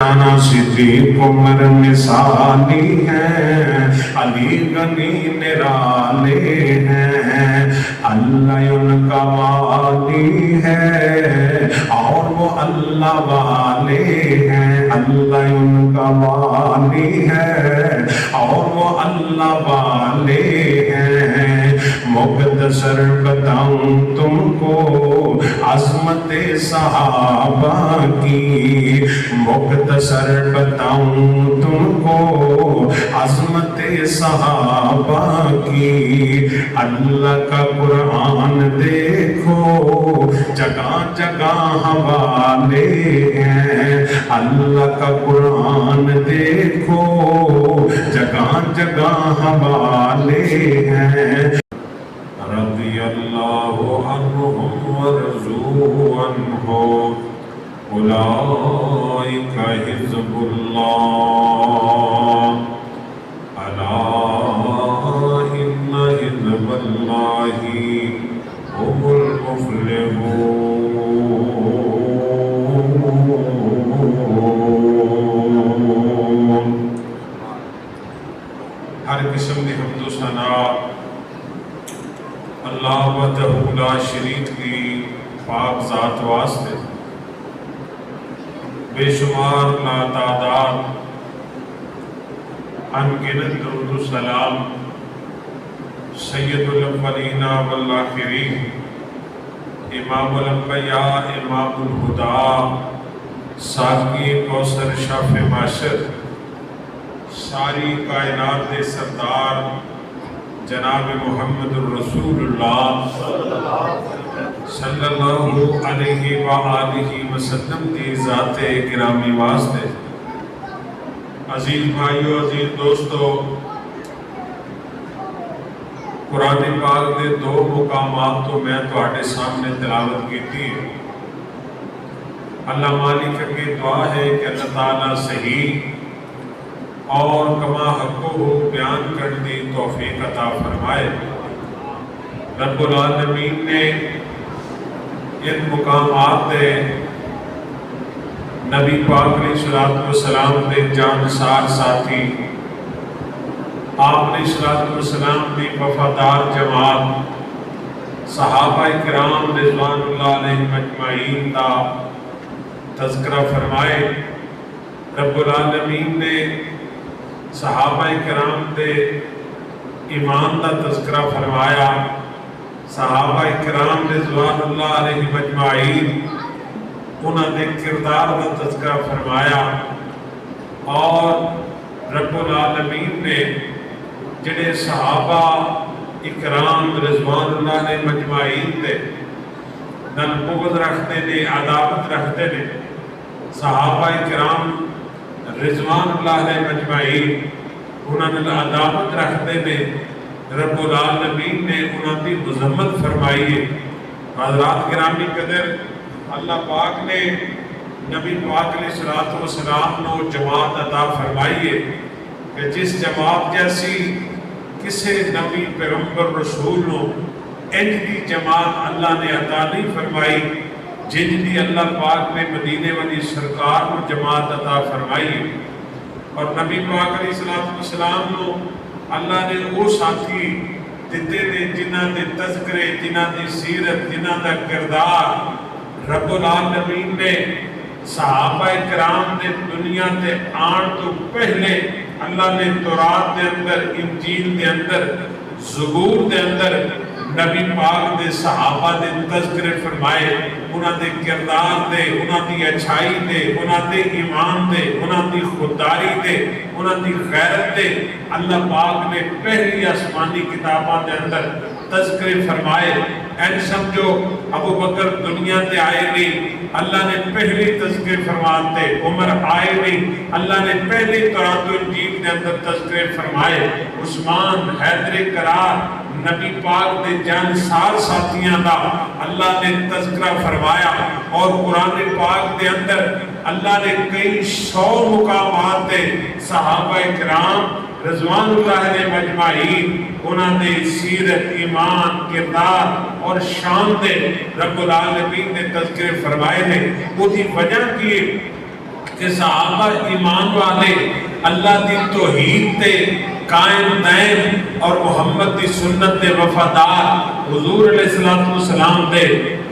نانا صدیق عمر مثالی ہیں، علی غنی نرالے ہیں، اللہ ان کا والی ہے اور وہ اللہ والے ہیں، اللہ ان کا والی ہے اور وہ اللہ والے ہیں۔ مختصر بتاؤں تم کو عظمت صحابہ کی، مختصر بتاؤں تم کو عظمت صحابہ کی۔ اللہ کا قرآن دیکھو جگہ جگہ حوالے ہیں، اللہ کا قرآن دیکھو جگہ جگہ حوالے ہیں۔ رضی اللہ عنہم ورضوا عنہ اولئک حزب اللہ الا ان حزب اللہ هم المفلحون۔ ہر قسم کی حمد و ثنا اللہ وحدہ لا شریک کی پاک ذات واسطے، بے شمار لا تعداد انگنت درود و سلام سید الاولین والآخرین، امام الانبیاء امام الہدا، ساقی کوثر شافع معاشر، ساری کائنات کے سردار جناب محمد الرسول اللہ صلی اللہ علیہ وآلہ وسلم کی ذات گرامی واسطے۔ عزیز بھائیو، عزیز دوستو، قرآن پاک کے دو مقامات تو میں تواڈے سامنے تلاوت کی ہے۔ اللہ مالک کی دعا ہے کہ اللہ تعالیٰ صحیح اور کما حقہ بیان کرنے دی توفیق عطا فرمائے۔ رب العالمین نے ان مقامات دے نبی پاک علیہ السلام دے جانسار ساتھی، آپ علیہ السلام دی وفادار جماعت صحابہ کرام رضوان اللہ علیہ مجمعین دا تذکرہ فرمائے۔ رب العالمین نے صحابہ کرام دے ایمان دا تذکرہ فرمایا، صحابہ کرام رضوان اللہ علیہ مجمعین انہاں دے کردار دا تذکرہ فرمایا، اور رب العالمین نے جڑے صحابہ اکرام رضوان اللہ علیہ مجمعین دے نال بغض رکھتے نے، عداوت رکھتے نے، صحابہ کرام رضوان اللہ علیہ مجمعین انہوں نے عداوت رکھتے نے، رب العالمین نے انہوں کی مذمت فرمائی ہے۔ حضرات گرامی قدر، اللہ پاک نے نبی پاک علیہ السلام نو جماعت عطا فرمائی ہے کہ جس جماعت جیسی کسے نبی پیغمبر رسول نو انج دی جماعت اللہ نے عطا نہیں فرمائی جن دی اللہ پاک نے مدینے والی سرکار کو جماعت عطا فرمائی ہے۔ اور نبی پاک علیہ السلام نو اللہ نے وہ ساتھی دیتے نے جنہ دے تذکرے، جنہ دی سیرت، جنہ دا کردار رب العالمین نے صحابہ کرام نے دنیا تے آن تو پہلے اللہ نے تورات دے اندر، انجیل دے اندر، زبور دے اندر نبی پاک دے صحابہ دے تذکرے فرمائے، انہاں دے کردار دے، انہاں دی اچھائی دے، انہاں دے ایمان دے، انہاں دی خودداری دے، انہاں دی غیرت دے اللہ پاک نے پہلی آسمانی کتاباں دے اندر تذکرے فرمائے۔ این سمجھو ابو بکر دنیا تے آئے نہیں، اللہ نے پہلی تذکرے فرماتے، عمر آئے نہیں، اللہ نے پہلی تورات و انجیل دے اندر تذکرے فرمائے، عثمان، حیدر کرار، نبی پاک دے جانسار ساتھیاں دا اللہ نے تذکرہ فرمایا۔ اور قرآن پاک دے اندر اللہ نے کئی 100 مقامات دے صحابہ کرام رضوان اللہ علیہ مجمعین انہاں دے سیرت، ایمان، کردار اور شان دے رب العالمین نے تذکرے فرمائے نے۔ وہ دی وجہ کی کہ صحابہ ایمان والے اللہ دی توحید تے قائم دائم اور محمد دی سنت دے وفادار، حضور علیہ السلام دے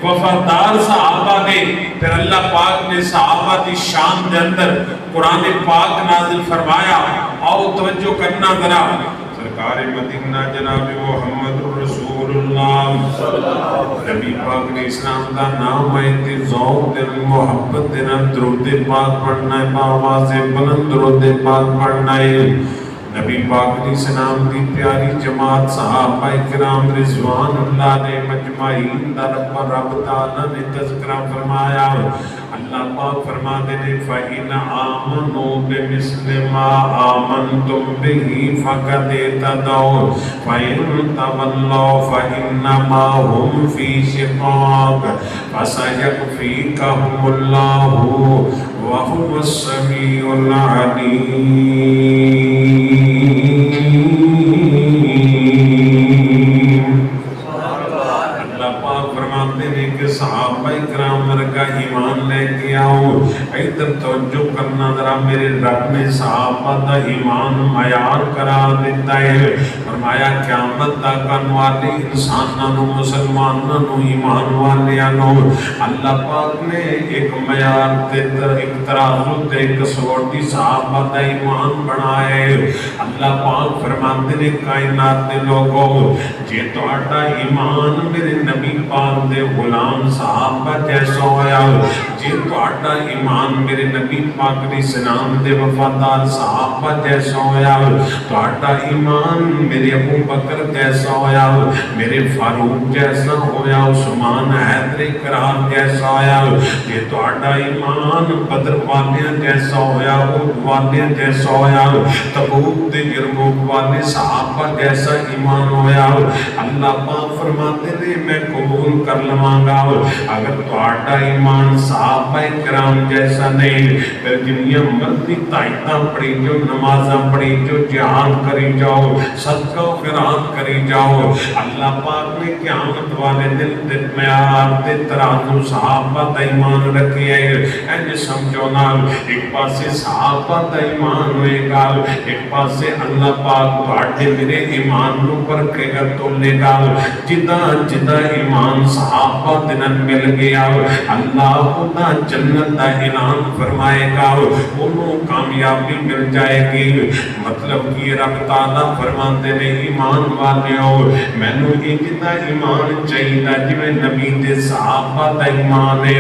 وفادار صحابہ نے، پھر اللہ پاک نے صحابہ دی شان دے اندر قرآن پاک نازل فرمایا۔ آؤ توجہ کرنا ذرا، سرکار مدینہ جناب محمد رسول اللہ نبی پاک نے اسلام دا نام ہے تے ذوق دے محبت دے نال درود پاک پڑھنا ہے، آواز بلند درود پاک پڑھنا ہے۔ نبی پاک علیہ السلام دی پیاری جماعت صحابہ کرام رضوان اللہ نے مجمعین دا رب تعالیٰ نے تذکرہ فرمایا۔ اللہ پاک فرماتے ہیں فَإِنْ آمَنُوا بِمِثْلِ مَا آمَنْتُمْ بِهِ فَقَدِ اهْتَدَوْا وَإِنْ تَوَلَّوْا فَإِنَّمَا هُمْ فِي شِقَاقٍ فَسَيَكْفِيكَهُمُ اللَّهُ وَهُوَ السَّمِيعُ الْعَلِيمُ۔ صحابہ اکرام ورگا ایمان لے کے آؤ۔ ادھر توجہ کرنا ذرا، میرے رب نے صحابہ دا ایمان معیار قرار دیتا ہے۔ فرمایا قیامت تک والے انسانوں مسلمانوں ایمان والیاں اللہ پاک نے ایک معیار تے ایک ترازو تے ایک کسوٹی صحابہ دا ایمان بنایا ہے۔ اللہ پاک فرماتے ہیں کائنات دے لوگوں، جے تہاڈا ایمان میرے نبی پاک دے غلام صحابہ جیسا ہویا، جے تہاڈا ایمان میرے نبی پاک علیہ السلام دے وفادار صحابہ جیسا ہویا، تہاڈا ایمان میرے ابو بکر جیسا ہویا، میرے فاروق جیسا ہویا، عثمان حیدر کرام جیسا ہویا، جے تہاڈا ایمان بدر والیاں جیسا ہویا، احد والیاں جیسا ہویا، تبوک تے یرموک والے صحابہ جیسا ایمان ہویا، اللہ پاک فرماتے ہیں میں قبول کر لواں گا۔ اگر تہاڈا ایمان صحابہ کرام جیسا نہیں، پھر جنیاں مرضی تائیداں پڑھی جو، نمازاں پڑھی جو، جہاد کری جاؤ، صدقہ و خیرات کری جاؤ، اللہ پاک نے قیامت والے دن معیار تے ترازو صحابہ دا ایمان رکھے ہیں۔ انج سمجھو نا، ایک پاسے صحابہ دا ایمان ہوئے گا، ایک پاسے اللہ پاک تہاڈے میرے ایمان نو پرکھے گا تولے گا۔ جدا جدا ایمان صحابہ دنن مل گیا، اللہ خدا جنت دا اعلان فرمائے گا، انہوں کامیابی مل جائے گی۔ مطلب کہ رب تعالیٰ فرماتے ہیں ایمان والے ہو، میں نے جدا ایمان چاہیے جویں نبی دے صحابہ دا ایمان ہے۔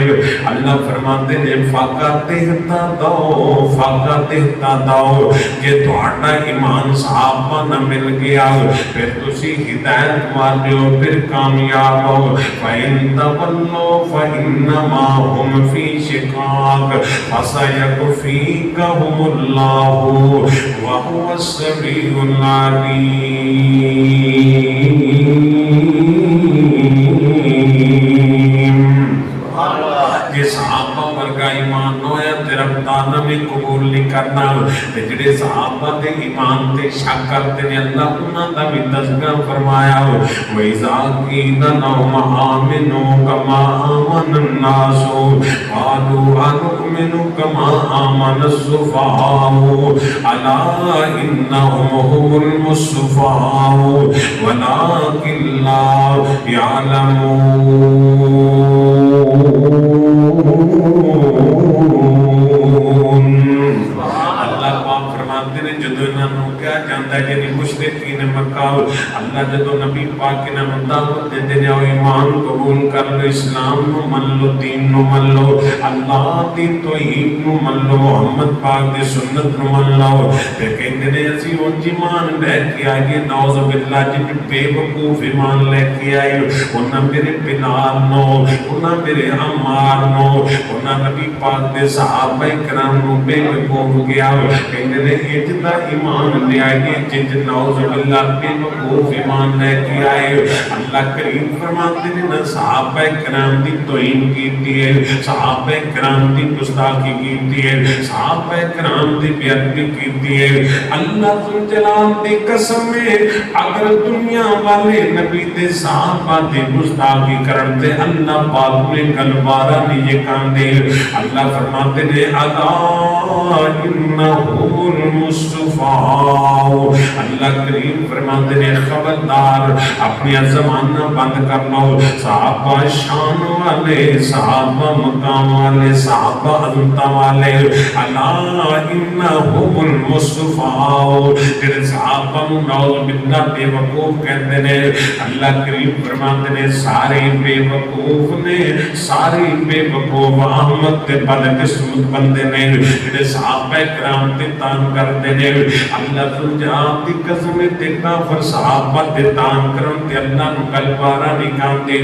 اللہ فرماتے ہیں فقط اہتدوا فقط اہتدوا، کہ تہاڈا ایمان صحابہ نہ مل گیا پھر تسی ہدایت والے ہو، پھر کامیاب ہو۔ فَإِن تَوَلَّوْا فَإِنَّمَا هُمْ فِي شِقَاقٍ فَسَيَكْفِيكَهُمُ اللَّهُ وَهُوَ السَّمِيعُ الْعَلِيمُ۔ یہ صحابہ ورگا ایمان ہویا تے رب تعالیٰ نے قبول نہیں کرنا، تے جڑے صحابہ دے ایمان تے شک کرتے ہیں اللہ انہاں دا بھی تذکرہ فرمایا۔ وَإِذَا قِيلَ لَهُمْ آمِنُوا كَمَا آمَنَ النَّاسُ قَالُوا أَنُؤْمِنُ كَمَا آمَنَ السُّفَهَاءُ أَلَا إِنَّهُمْ هُمُ السُّفَهَاءُ وَلَٰكِن لَّا يَعْلَمُونَ۔ اللہ پاک فرماتے ہیں جدو انہاں نوں کیا جاندا ہے کہ مشرکین مکہ اللہ جدو نبی پاک نے دعوت دیندے نے ایمان قبول کر لو، اسلام نو من لو، دین نو من لو، اللہ دی توحید نو من لو، محمد پاک دی سنت نو من لو، پھر کہندے نے اسی اونج ایمان لے کے آئے، نعوذ باللہ جن بے وقوف ایمان لے کے آئے، انہاں میرے بلال نو، انہاں میرے عمار نو، انہاں نبی پاک دے صحابہ کرام نو بے وقوف گیا، کہندے نے اجدا ایمان لے آئیے جج نعوذ باللہ بے وقوف ایمان لے کے آئے اللہ کریم فرماتے ہیں نہ صحابہ کرام دی توہین کیتی ہے صحابہ کرام دی گستاخی کیتی ہے صحابہ کرام دی بے ادبی کیتی ہے اللہ ذوالجلال دی قسم ہے اگر دنیا والے نبی دے صحابہ دی گستاخی کرتے اللہ پاک نے گلوارا نہیں کاندے اللہ فرماتے ہیں الا انہو المصطفیٰ اللہ کریم فرماتے ہیں خبردار اپنی زبانہ بند کر لو صحابہ شان والے صحابہ مقام والے صحابہ عظمت والے الا انہو المصطفیٰ جنہیں صحابہ نعوذ باللہ بے وقوف کہتے ہیں اللہ کریم فرماتے ہیں سارے بے وقوف نے سارے بے وقوف احمد تے بدقسمت بندے نے جنہیں صحابہ کرام تے تان کرتے ہیں اللہ ذوالجلال دی قسم تے کافر صحابہ تے تان کرن تے اللہ نو گلوارا نہیں کاندے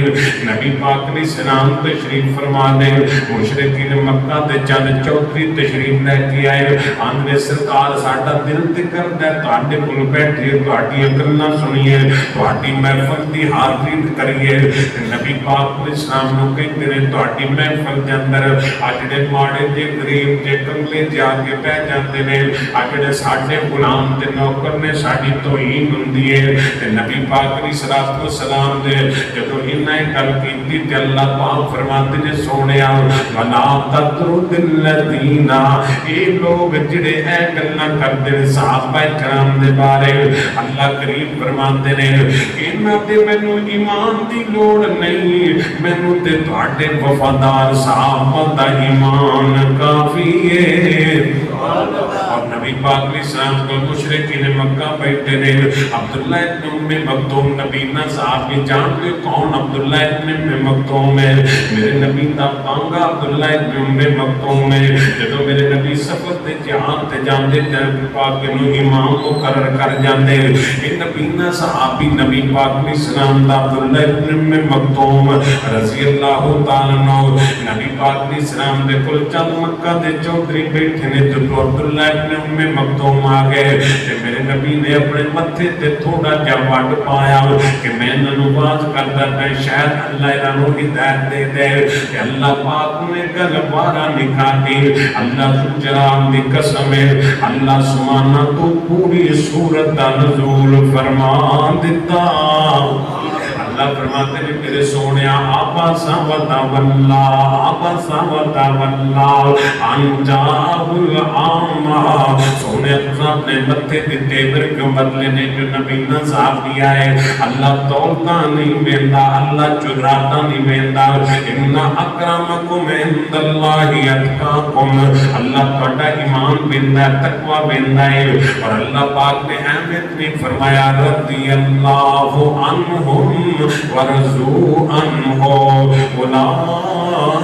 نبی پاک نے سلام تشریف فرما دے مشرکین مکہ تے چند چوتھی تشریف لے کے آئے آنوے سرکار ساڈا دل تے کردا ہے تواڈے کول بیٹھے تواڈی گلاں سنیے تواڈی محفل دی حاضری کریے نبی پاک علیہ السلام نو کہندے نے تواڈی محفل دے اندر آ جڑے ماڑے تے غریب تے کملے جا کے بیٹھ جاندے نے آ جڑے ساڈے غلام تے نوکر نے ساڈی توہین ہوندی ہے تے نبی پاک علیہ الصلوۃ والسلام نے جدوں انہاں گل کیتی تے اللہ پاک فرماتے نے سونیا ولا تطرد الذین اے لوگ جڑے اے گلاں کردے نے صحابہ کرام دے بارے اللہ کریم فرماتے نے انہاں تے مینوں ایمان دی لوڑ نہیں مینوں تے تواڈے وفادار صحابہ دا ایمان کافی ہے اور نبی پاک علیہ السلام کو مشرکین مکہ بیٹھے نے عبداللہ ابن ام مکتوم نبی نہ صحابی جان کے کون عبداللہ ابن ام مکتوم ہے میرے نبی دا پانگا عبداللہ ابن ام مکتوم ہے جدو میرے نبی سفر تے جہان تے جاندے تے نبی پاک نو امام مقرر کر جاندے اے نبی نہ صحابی نبی پاک علیہ السلام دا عبداللہ ابن ام مکتوم رضی اللہ تعالی عنہ نبی پاک علیہ السلام دے کول چند مکہ دے چودھری بیٹھے نے تو عبداللہ ابن ام مکتوم آ گئے کہ میرے نبی نے اپنے متھے تے تھوڑا جا وڈ پایا کہ میں انہاں نوں واز کردا میں شاید اللہ انہاں نوں ہدایت دے دے کہ اللہ پاک نے گل بارا نکالی اللہ ذوالجلال دی قسم ہے اللہ سبحانہ تو پوری سورت دا نزول فرما دیتا اللہ فرماتے ہیں میرے سونیا آباسا و تولّا آباسا و تولّا انجاہ العامہ سونیا تُسا اپنے متھے دی تیبر کیوں بدلے نے جو نبی نظام دیا ہے اللہ تولتا نہیں ویندا اللہ چراتا نہیں ویندا ان اکرمکم عند اللہ اتقاکم اللہ تہاڈا ایمان ویندا ہے تقوی ویندا ہے اور اللہ پاک نے احمد نے فرمایا رضی اللہ عنہم ورضوا عنہ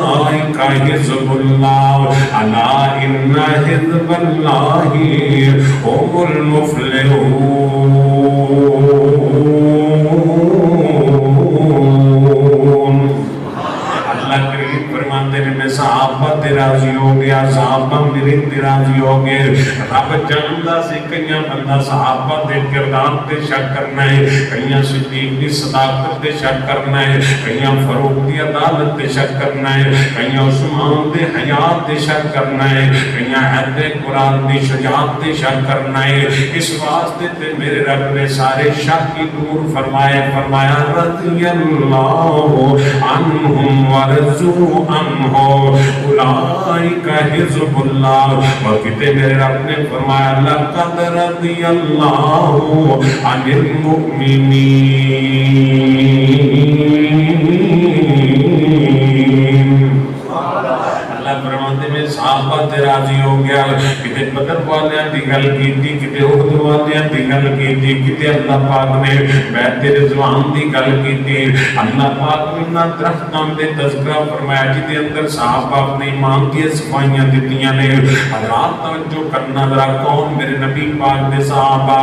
اولئک حزب اللہ الا ان حزب اللہ هم المفلحون اللہ کریم فرماتے ہیں میں صحابہ تے راضی ہو گیا صحابہ میرے تے راضی ہو گئے رب جاندا سی کئیاں بندہ صحابہ دے کردار تے شک کرنا ہے کئیاں صدیق دی صداقت تے شک کرنا ہے کئیاں فاروق دی عدالت تے شک کرنا ہے کئیاں عثمان دے حیات تے شک کرنا ہے کئیاں حد قرآن دی شجاعت تے شک کرنا ہے اس واسطے تے میرے رب نے سارے شک کی دور فرمایا رضی اللہ عنہم ورضوا عنہ اولئک حزب اللہ اور کتے میرے رب نے فرمایا لقد رضی اللہ عن المؤمنین اللہ فرماتے میں صحابہ تے راضی ہو گیا کتے بدر والیاں دی گل کیتی کتے احد والیاں دی گل کیتی کتے اللہ پاک نے بیعت رضوان دی گل کیتی اللہ پاک نے نہ درختاں دے تذکرہ فرمایا جدے اندر صحابہ اپنے ایمان کی صفائیاں دتیاں نے حضرات توجہ کرنا ذرا کون میرے نبی پاک دے صحابہ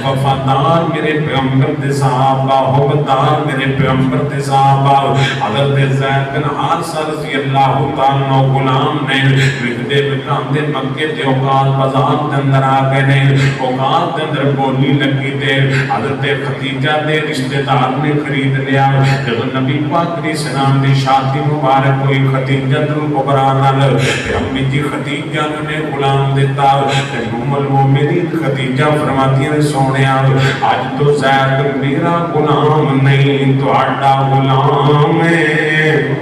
وفادار میرے پیغمبر دے صحابہ حبدار میرے پیغمبر دے صحابہ حضرت زید بن حارثہ رضی اللہ تعالیٰ عنہ غلام نے وکدے بکاندے مکے تے اوقات بازار دے اندر آ گئے نے اوقات دے اندر بولی لگی تے حضرت خدیجہ دے رشتہ دار نے خرید لیا جب نبی پاک علیہ السلام دی شادی مبارک ہوئی خدیجہ الکبریٰ نال تے امی جی خدیجہ نے غلام دیتا تے ام المومنین خدیجہ فرماتی ہیں سونیا آج تو زید میرا غلام نہیں تہاڈا غلام ہے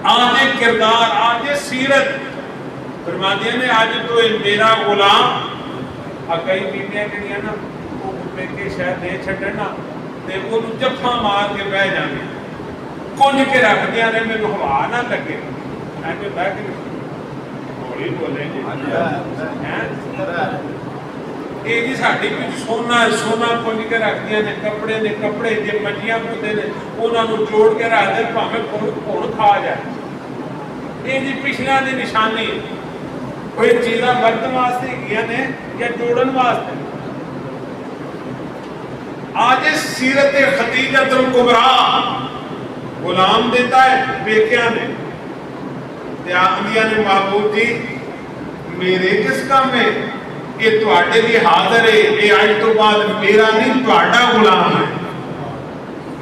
آج کردار آج سیرت فرماتی ہیں آج تو میرا غلام کئی بیٹیاں کہنیاں نا وہ پہ کے شاید دے چھڑنا تے وہ جفا مار کے بہ جانے کنج کے رکھ دیا نے میں ہوا نہ لگے میں کہ بہ کے ہولی بولیں گے یہ جی ساڑھی کچھ سونا کنج کے رکھ دیا نے کپڑے جے مجیاں ہوتے نے انہوں نے جوڑ کے رکھ دے پاہمیں کون کھا جائے یہ جی پچھلے دی نشانی کوئی چیزاں برتن واسطے کیا نے یا جوڑن واسطے آج سیرت خدیجہ الکبریٰ غلام دیتا ہے بیکیاں نے نے معبود جی میرے کس کام ہے یہ تواڈے لیے حاضر ہے یہ آج تو بعد میرا نہیں تواڈا غلام ہے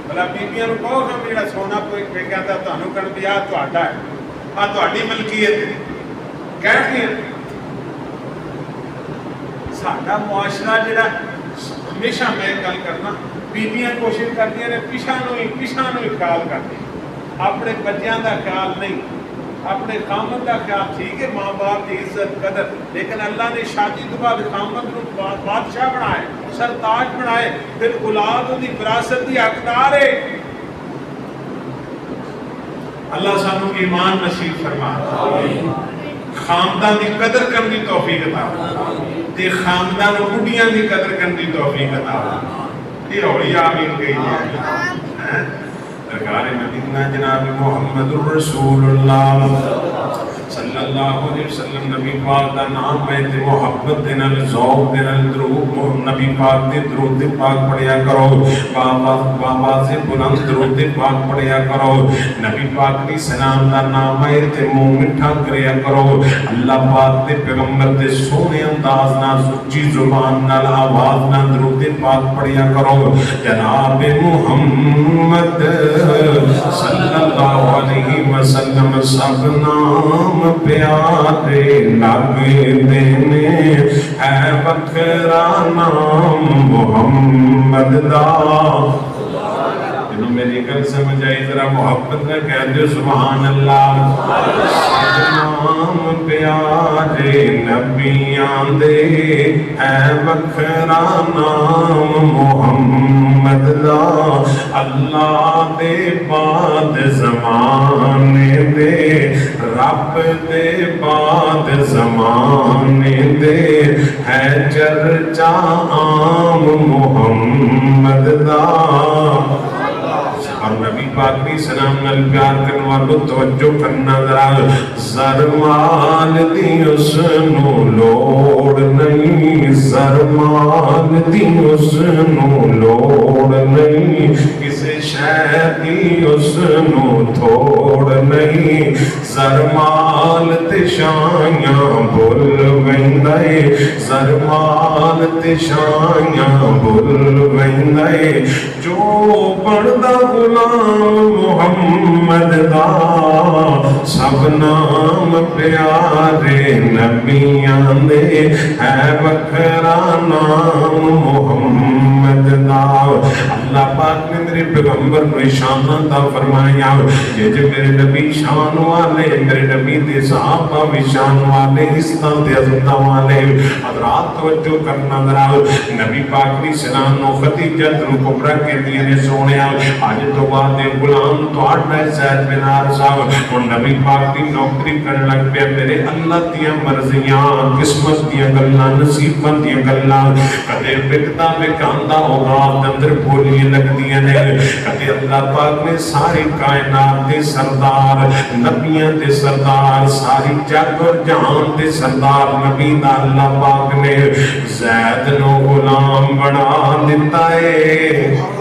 بھلا بیبیاں نوں کہو کہ میرا سونا کوئی بیکیاں دا تانوں کر دیا تواڈا ہے آ تواڈی ملکیت ہے کہتی ہیں ساڈا معاشرہ جڑا ہمیشہ میں گل کرنا بیبیاں کوشش کرتی ہیں پیچھا نو ہی خیال کرتی اپنے بچیاں دا خیال نہیں اپنے خامد دا خیال ٹھیک ہے ماں باپ کی عزت قدر لیکن اللہ نے شادی تو بعد خامد نو بادشاہ بنائے سرتاج بنائے پھر اولاد دی وراثت دی حقدار ہے اللہ سانو ایمان نصیب فرما خاندان دی قدر کرنی توفیق عطا تے خاندان بڑھیاں دی قدر کرنی توفیق عطا یہ ہوئی آمین گئی ہے سرکار مدینہ جناب محمد الرسول اللہ صلی اللہ علیہ وسلم نبی پاک دا نام ہے تے محبت دے نال ذوق دے نال درود نبی پاک دے درود پاک پڑھیا کرو بابا سے بلند درود پاک پڑھیا کرو نبی پاک دی سلام دا نام ہے تے منہ میٹھا کریا کرو اللہ پاک دے پیغمبر دے سونے انداز نال سچی زبان نال آواز نال درود پاک پڑھیا کرو جناب محمد صلی اللہ علیہ وسلم سب نام پیارے لگے دینے ہے بکرا نام محمد دا جنہوں میری گل سمجھ آئی ذرا محبت میں کہہ دے سبحان اللہ سب نام پیارے نبیان دے ہے بکرا نام محمد دا اللہ دے بعد زمانے دے رب دے بعد زمانے دے ہے چرچا عام محمد دا اور نبی پاک بھی سلام نال پیار کرنے والوں توجہ کرنا ذرا زرمال دی اس نو لوڑ نہیں زرمال دی اس نو لوڑ نہیں کسی شے دی اس نو تھوڑ نہیں زرمال تے شایاں بھول ویندے زرمال تے شایاں بھول ویندے جو بڑھدا غلام محمد دا سب نام پیارے نبیاں دے ہے بکرا نام محمد دا اللہ پاک نے میرے پیغمبر کو شان عطا فرمایا یہ جو میرے نبی شان والے میرے نبی دے صحابہ بھی شان والے اس طرح دے عظمت والے حضرات توجہ کرنا ذرا نبی پاک نے سلام نو خدیجہ الکبریٰ کے دیے نے سونیا آج تو بعد غلام تو آٹھا زید بن حارثہ اور نبی پاک دی نوکری کرنے لگ پیا میرے اللہ دیاں مرضیاں قسمت دیاں گلاں نصیباں دیاں گلاں کدے بکدا بکاندا ہوگا اندر بولیاں لگدیاں نے کدے اللہ پاک نے ساری کائنات دے سردار نبیاں دے سردار ساری جگ اور جہان دے سردار نبی دا اللہ پاک نے زید نو غلام بنا دیتا ہے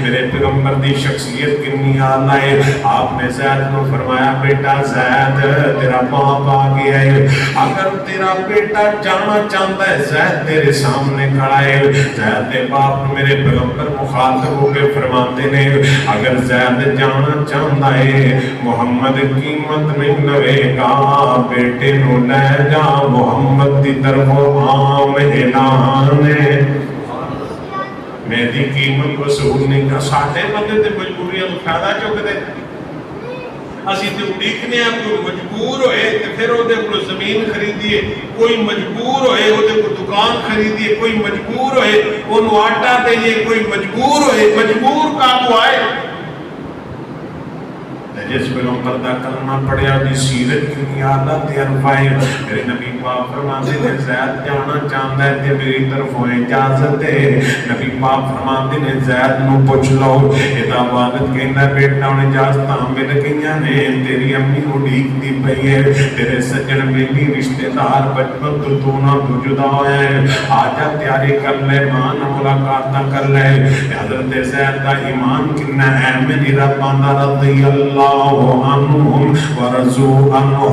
میرے پیغمبر دی شخصیت کنی آلہ ہے آپ نے زید نو فرمایا بیٹا زید تیرا باپ آ گیا ہے اگر تیرا بیٹا جانا چاہتا ہے زید تیرے سامنے کھڑا ہے زید دے باپ میرے پیغمبر مخاطب ہو کے فرماتے نے اگر زید جانا چاہتا ہے محمد قیمت نہیں لوے گا بیٹے نو لے جا محمد دی طرف عام اعلان ہے میری قیمت وصول نہیں کر ساٹھے بندے تے مجبوریاں فائدہ چک دے اسی تے اڑیکنے ہیں کوئی مجبور ہوئے تے پھر وہ دے کو زمین خریدیے کوئی مجبور ہوئے وہ دے کو دکان خریدیے کوئی مجبور ہوئے انہوں آٹا دئیے کوئی مجبور ہوئے مجبور کامو آئے جس پیغمبر دا کلمہ پڑھیا دی سیرت کی عادت عرفائے میرے نبی پاک فرماتے نے زید جانا چاہتا ہے تے میری طرفوں اجازت ہے نبی پاک فرماتے نے زید نو پوچھ لو ادا والد کہنا بیٹا انہیں اجازتاں مل گئیاں نے تیری امی کو ڈیک دی پئی ہے تیرے سجن بیلی رشتہ دار بچپن تو نہ تو جدا ہوئے ہیں آجا تیاری کر لے مان ملاقاتاں کر لے حضرت زید دا ایمان کنا ہے میری ربانہ رضی اللہ عنہم ورضو عنہ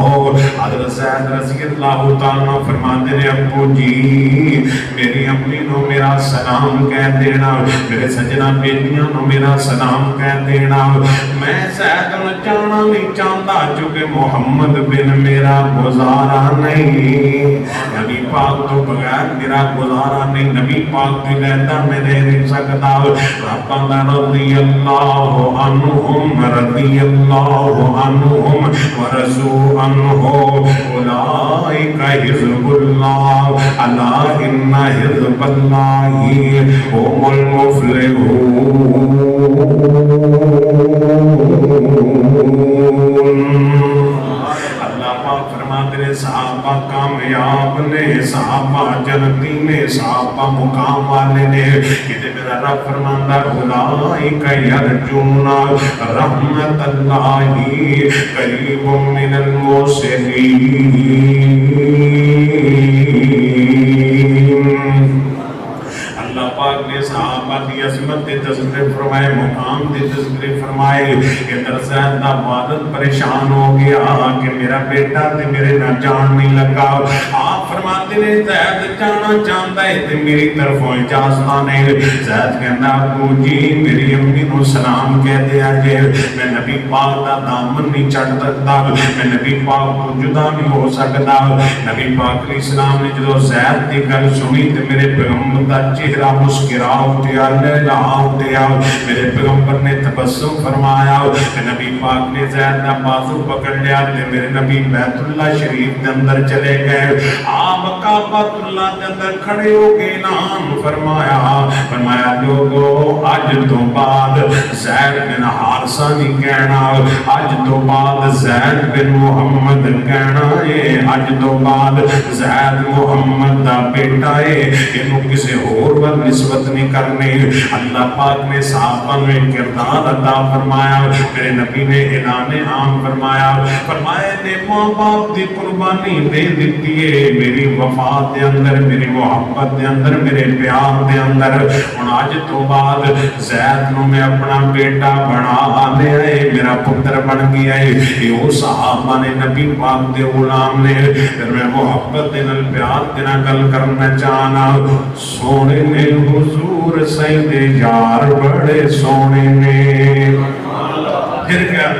حضرت زید رضی اللہ تعالیٰ فرماتے ہیں ابو جی میری امی نو میرا سلام کہہ دینا میرے سجنہ بیٹیاں نو میرا سلام کہہ دینا میں زید نو جانا نہیں چاہتا چونکہ محمد بن میرا گزارا نہیں نبی پاک تو بغیر میرا گزارا نہیں نبی پاک تو لیتا میں نہیں سکتا ربنا رضی اللہ عنہم رضی اللہ عنہم ورضوا عنہ اولئک حزب اللہ الا ان حزب اللہ هم المفلحون اللہ پاک فرماتے ہیں صحابہ کامیاب نے صحابہ جنتی نے صحابہ مقام والے نے کہ میرا رب فرماتا اولئک یرجون رحمت اللہ قریب من الموسیقین اللہ پاک نے صحابہ کی عظمت دے تذکرے فرمائے مقام دے تذکرے فرمائے کہ در زید دا والد پریشان ہو گیا کہ میرا بیٹا تے میرے نہ جان نہیں لگا آپ فرماتے نے زید جانا چاہتا ہے تے میری طرفوں اجازت نے زید کہنا ابو جی میری امی نو سلام کہہ دیا جے میں نبی پاک دا دامن نہیں چڑھ سکتا میں نبی پاک کو جدا نہیں ہو سکتا نبی پاک علیہ السلام نے جو زید دی گل سنی تے میرے پیغمبر دا چہرہ مسکرا اٹھیا لہلا اٹھیا میرے پیغمبر نے تبسم فرمایا کہ نبی پاک نے زید کا بازو پکڑ لیا تے میرے نبی بیت اللہ شریف کے اندر چلے گئے آپ کعبۃ اللہ کے اندر کھڑے ہو کے اعلان فرمایا لوگو اج تو بعد زید بن حارثہ نہیں کہنا اج تو بعد زید بن محمد کہنا ہے اج تو بعد زید محمد دا بیٹا ہے انہوں کسی اور پر نسبت نہیں کرنے اللہ پاک نے صحابہ میں کردار عطا فرمایا میرے نبی نے اعلان عام فرمایا نے ماں باپ دی قربانی دے دیتی ہے میری وفات دے اندر میری محبت دے اندر میرے پیار دے اندر اور آج تو بعد زید نو میں اپنا بیٹا بنا لے آئے میرا پتر بن گیا ہے یہ صحابہ نے نبی پاک دے غلام نے پھر میں محبت دے نال پیار دے نال گل کرنا چاہنا سونے نے حضور سید یار بڑے سونے نے پھر کیا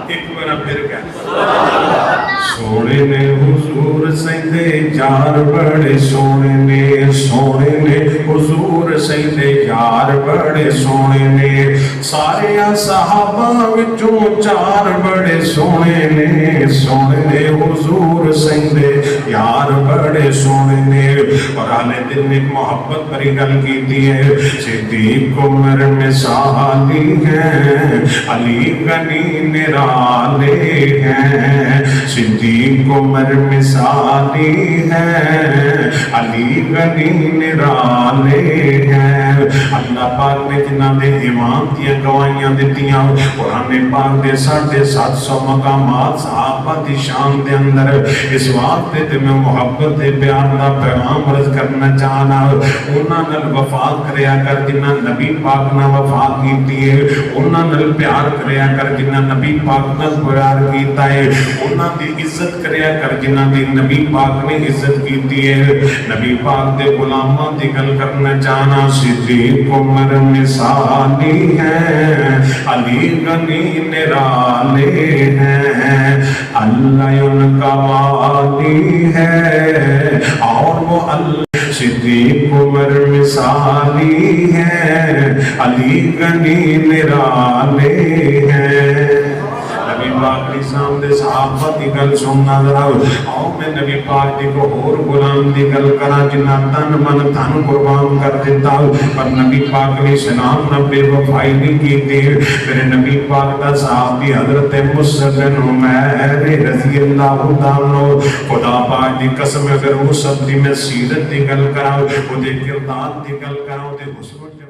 ایک بار پھر کیا سونے نے حضور سید یار بڑے سونے نے حضور سید یار بڑے سونے نے سارے صحابہ وچوں چار بڑے سونے نے حضور سید یار بڑے سونے نے اور آلے دن ایک محبت بری گل کیتی ہے صدیق عمر مثالی ہیں علی غنی نرالے ہیں صدیق صدیق عمر مثالی ہے، علی غنی نرالے ہیں۔ اللہ پاک نے جنہاں دے ایمان دیا گوائیاں دیتیاں، قرآن پاک دے 750 مقامات صحابہ دی شان دے اندر، اس واسطے تے میں محبت دے پیار دا پیغام عرض کرنا چاہنا، انہاں نال وفا کریا کر جنہاں نبی پاک نہ وفا کیتی ہے، انہاں نال پیار کریا کر جنہاں نبی پاک نال پیار کیتا ہے، انہاں دی عزت کریا کر جنہاں دی نبی پاک نے عزت کیتی ہے۔ نبی پاک دے غلاماں دی گل کرنا چاہنا، صدیق عمر مثالی ہے، علی غنی نرالے ہیں، اللہ ان کا والی ہے اور وہ اللہ۔ صدیق عمر مثالی ہے، علی غنی نرالے ہیں۔ نبی پاک کی سامنے صحابہ کی گل سننا ذرا، آؤ میں نبی پاک دی کو اور غلام دی گل کرا جنہ تن من تن قربان کر دیتا، پر نبی پاک نے سلام نہ بے وفائی نہیں کی تھی۔ میرے نبی پاک دا صحابی حضرت مصعب بن عمیر رضی اللہ عنہ، خدا پاک دی قسم اگر مصعب دی میں سیرت دی گل کرا، وہ دے کردار دی گل کرا، وہ دے حسن